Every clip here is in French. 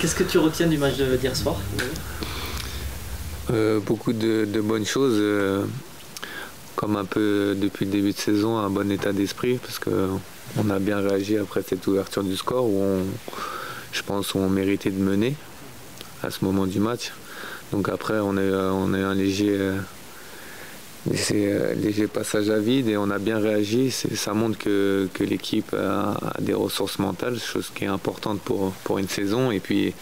Qu'est-ce que tu retiens du match d'hier soir? Beaucoup de bonnes choses, comme un peu depuis le début de saison, un bon état d'esprit, parce qu'on a bien réagi après cette ouverture du score où je pense on méritait de mener à ce moment du match. Donc après on a eu un léger passage à vide et on a bien réagi. Ça montre que l'équipe a des ressources mentales, chose qui est importante pour une saison. Et puis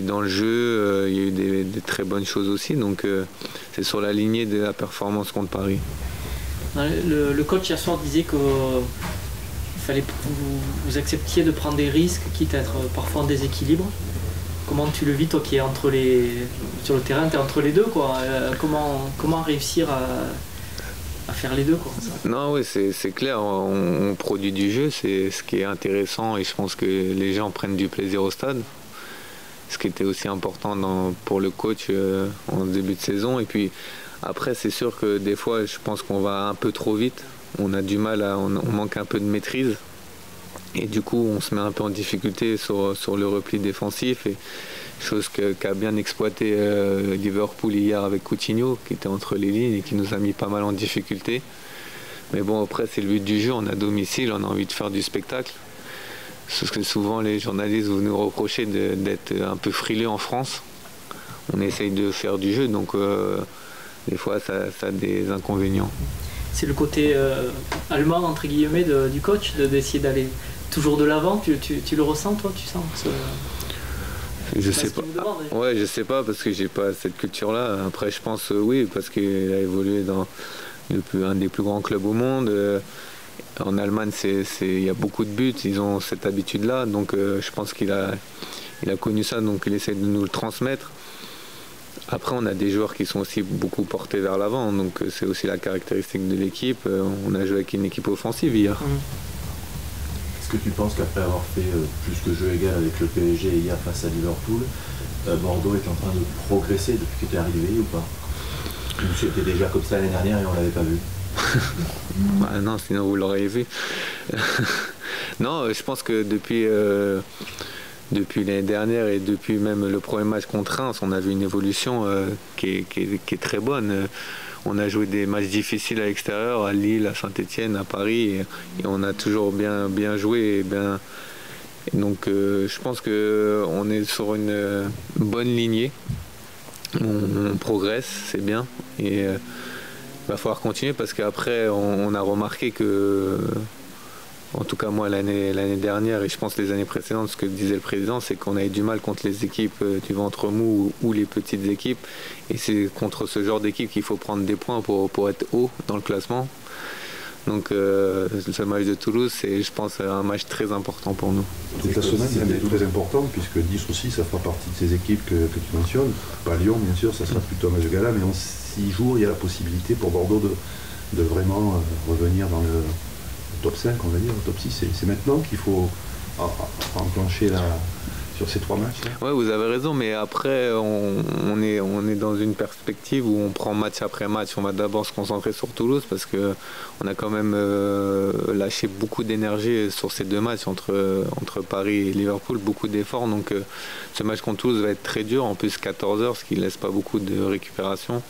dans le jeu, il y a eu des très bonnes choses aussi. Donc c'est sur la lignée de la performance contre Paris. Le coach hier soir disait que fallait que vous acceptiez de prendre des risques, quitte à être parfois en déséquilibre. Comment tu le vis, toi qui es sur le terrain, tu es entre les deux, quoi. Comment réussir à faire les deux, quoi. Non, oui, c'est clair, on produit du jeu, c'est ce qui est intéressant et je pense que les gens prennent du plaisir au stade. Ce qui était aussi important pour le coach en début de saison. Et puis après, c'est sûr que des fois, je pense qu'on va un peu trop vite. On a du mal, on manque un peu de maîtrise. Et du coup, on se met un peu en difficulté sur le repli défensif. Et chose qu'a bien exploité Liverpool hier avec Coutinho, qui était entre les lignes et qui nous a mis pas mal en difficulté. Mais bon, après, c'est le but du jeu. On est à domicile, on a envie de faire du spectacle. Parce que souvent, les journalistes, vous nous reprochez d'être un peu frileux en France. On essaye de faire du jeu, donc des fois, ça a des inconvénients. C'est le côté allemand, entre guillemets, du coach, d'essayer d'aller toujours de l'avant. Tu le ressens, toi? Tu sens Je sais pas. Ouais, je sais pas parce que j'ai pas cette culture-là. Après, je pense oui, parce qu'il a évolué dans un des plus grands clubs au monde. En Allemagne, il y a beaucoup de buts. Ils ont cette habitude-là, donc je pense qu'il a connu ça, donc il essaie de nous le transmettre. Après, on a des joueurs qui sont aussi beaucoup portés vers l'avant, donc c'est aussi la caractéristique de l'équipe. On a joué avec une équipe offensive hier. Est-ce que tu penses qu'après avoir fait plus que jeu égal avec le PSG hier face à Liverpool, Bordeaux est en train de progresser depuis que tu es arrivé ou pas? Tu étais déjà comme ça l'année dernière et on l'avait pas vu. Ah non, sinon vous l'auriez vu. Non, je pense que depuis l'année dernière et depuis même le premier match contre Reims, on a vu une évolution qui est très bonne. On a joué des matchs difficiles à l'extérieur, à Lille, à Saint-Etienne, à Paris, et on a toujours bien joué. Et donc je pense qu'on est sur une bonne lignée. On progresse, c'est bien. Et il va falloir continuer parce qu'après, on a remarqué que, en tout cas moi l'année dernière et je pense les années précédentes, ce que disait le président, c'est qu'on avait du mal contre les équipes du ventre mou ou les petites équipes. Et c'est contre ce genre d'équipe qu'il faut prendre des points pour être haut dans le classement. Donc ce match de Toulouse, c'est je pense un match très important pour nous. Cette semaine, elle est très importante puisque Nice aussi, ça fera partie de ces équipes que tu mentionnes. Pas Lyon, bien sûr, ça sera plutôt un match de gala, mais en 6 jours, il y a la possibilité pour Bordeaux de vraiment revenir dans le top 5, on va dire, le top 6. C'est maintenant qu'il faut enclencher sur ces 3 matchs. Oui, vous avez raison, mais après, on est dans une perspective où on prend match après match. On va d'abord se concentrer sur Toulouse parce qu'on a quand même lâché beaucoup d'énergie sur ces 2 matchs entre Paris et Liverpool, beaucoup d'efforts. Donc ce match contre Toulouse va être très dur, en plus 14h, ce qui ne laisse pas beaucoup de récupération.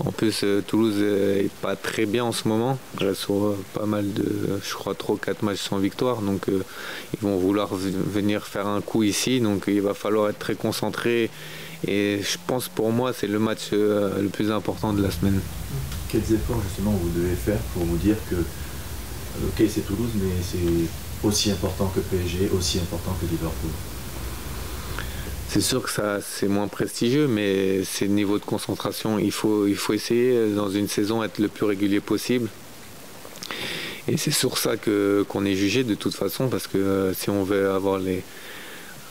En plus, Toulouse est pas très bien en ce moment. Il reste sur pas mal de, je crois, 3 ou 4 matchs sans victoire. Donc, ils vont vouloir venir faire un coup ici. Donc, il va falloir être très concentré. Et je pense, pour moi, c'est le match le plus important de la semaine. Quels efforts, justement, vous devez faire pour vous dire que, ok, c'est Toulouse, mais c'est aussi important que PSG, aussi important que Liverpool? C'est sûr que c'est moins prestigieux, mais c'est le niveau de concentration. Il faut essayer, dans une saison, être le plus régulier possible. Et c'est sur ça qu'on est jugé de toute façon, parce que si on veut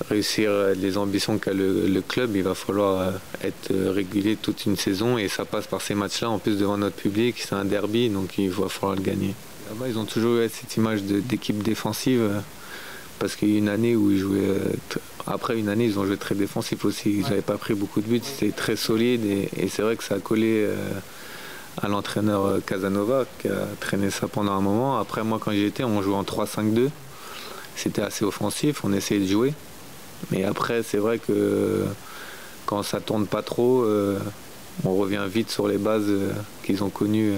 réussir les ambitions qu'a le club, il va falloir être régulier toute une saison, et ça passe par ces matchs-là, en plus devant notre public. C'est un derby, donc il va falloir le gagner. Là-bas, ils ont toujours eu cette image d'équipe défensive, parce qu'il y a eu une année où ils jouaient... Après une année, ils ont joué très défensif aussi. Ils n'avaient pas pris beaucoup de buts. C'était très solide. Et c'est vrai que ça a collé à l'entraîneur Casanova, qui a traîné ça pendant un moment. Après, moi, quand j'y étais, on jouait en 3-5-2. C'était assez offensif. On essayait de jouer. Mais après, c'est vrai que quand ça tourne pas trop, on revient vite sur les bases qu'ils ont connues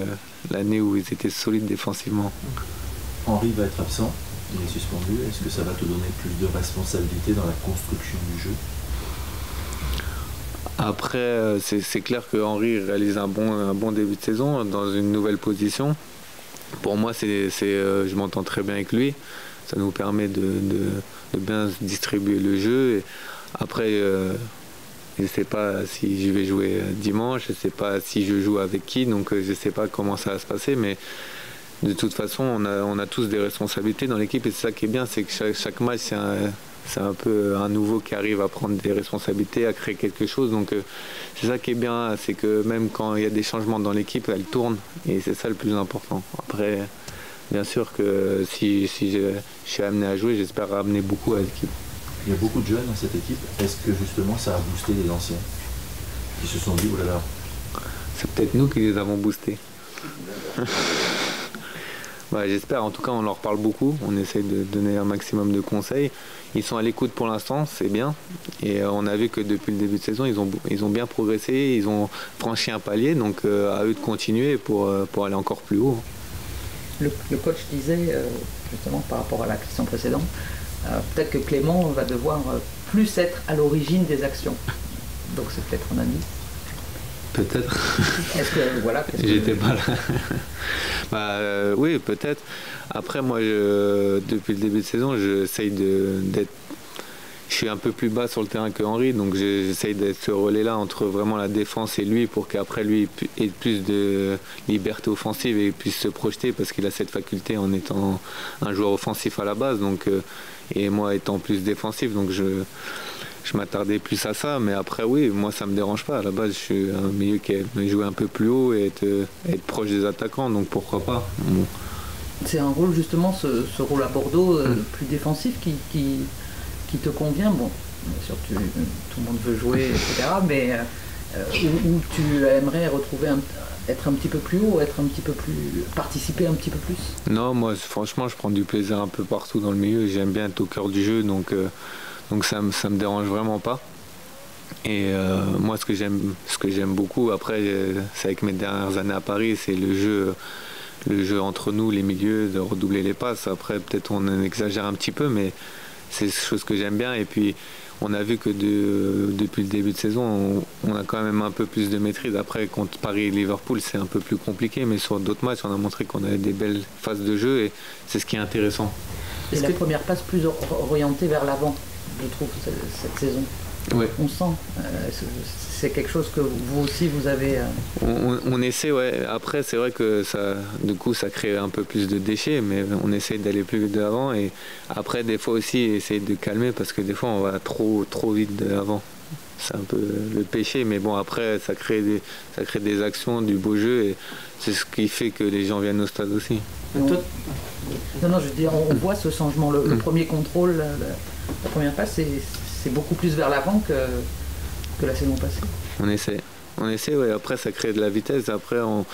l'année où ils étaient solides défensivement. Henry va être absent, il est suspendu. Est-ce que ça va te donner plus de responsabilité dans la construction du jeu? Après, c'est clair que Henry réalise un bon début de saison dans une nouvelle position. Pour moi, je m'entends très bien avec lui. Ça nous permet de bien distribuer le jeu. Et après, je ne sais pas si je vais jouer dimanche, je ne sais pas si je joue avec qui, donc je ne sais pas comment ça va se passer. Mais de toute façon, on a tous des responsabilités dans l'équipe. Et c'est ça qui est bien, c'est que chaque match, c'est un peu un nouveau qui arrive à prendre des responsabilités, à créer quelque chose. Donc c'est ça qui est bien, c'est que même quand il y a des changements dans l'équipe, elle tourne. Et c'est ça le plus important. Après, bien sûr que si je suis amené à jouer, j'espère ramener beaucoup à l'équipe. Il y a beaucoup de jeunes dans cette équipe. Est-ce que justement ça a boosté les anciens qui se sont dit, oh là là. C'est peut-être nous qui les avons boostés. Bah, j'espère, en tout cas on leur parle beaucoup, on essaye de donner un maximum de conseils. Ils sont à l'écoute pour l'instant, c'est bien. Et on a vu que depuis le début de saison, ils ont bien progressé, ils ont franchi un palier, donc à eux de continuer pour aller encore plus haut. Le coach disait, justement par rapport à la question précédente, peut-être que Clément va devoir plus être à l'origine des actions. Donc c'est peut-être un indice. Peut-être. Est-ce que voilà. J'étais pas là. Oui, peut-être. Après, moi, depuis le début de saison, j'essaye d'être. Je suis un peu plus bas sur le terrain que Henry, donc j'essaye d'être ce relais-là entre vraiment la défense et lui pour qu'après lui ait plus de liberté offensive et puisse se projeter parce qu'il a cette faculté en étant un joueur offensif à la base. Donc, et moi étant plus défensif, donc je m'attardais plus à ça, mais après oui, moi ça me dérange pas. À la base, je suis un milieu qui aime jouer un peu plus haut et être proche des attaquants, donc pourquoi pas. Bon. C'est un rôle justement, ce rôle à Bordeaux plus défensif qui te convient. Bon, bien sûr, tout le monde veut jouer, etc. Mais où tu aimerais retrouver être un petit peu plus haut, participer un petit peu plus. Non, moi franchement, je prends du plaisir un peu partout dans le milieu. J'aime bien être au cœur du jeu, donc ça me dérange vraiment pas. Et moi, ce que j'aime beaucoup, après, c'est avec mes dernières années à Paris, c'est le jeu entre nous, les milieux, de redoubler les passes. Après, peut-être on en exagère un petit peu, mais c'est quelque chose que j'aime bien. Et puis, on a vu que depuis le début de saison, on a quand même un peu plus de maîtrise. Après, contre Paris et Liverpool, c'est un peu plus compliqué, mais sur d'autres matchs, on a montré qu'on avait des belles phases de jeu et c'est ce qui est intéressant. Et la première passe plus orientée vers l'avant, je trouve, cette saison. Ouais. On sent, c'est quelque chose que vous aussi vous avez. On essaie, ouais. Après, c'est vrai que du coup, ça crée un peu plus de déchets, mais on essaie d'aller plus vite de l'avant. Et après, des fois aussi, essayer de calmer parce que des fois, on va trop vite de l'avant. C'est un peu le péché, mais bon, après, ça crée des actions, du beau jeu, et c'est ce qui fait que les gens viennent au stade aussi. Non, je veux dire, on voit ce changement. Le premier contrôle, la première passe, c'est beaucoup plus vers l'avant que la saison passée. On essaie, ouais. Après, ça crée de la vitesse. Après, on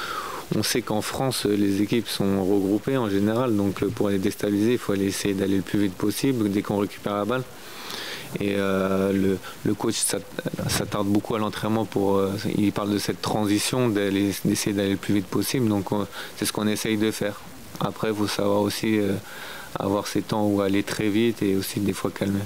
sait qu'en France, les équipes sont regroupées en général. Donc, pour les déstabiliser, il faut aller essayer d'aller le plus vite possible dès qu'on récupère la balle. Et le coach s'attarde beaucoup à l'entraînement il parle de cette transition, d'essayer d'aller le plus vite possible. Donc, c'est ce qu'on essaye de faire. Après, il faut savoir aussi avoir ces temps où aller très vite et aussi des fois calmer.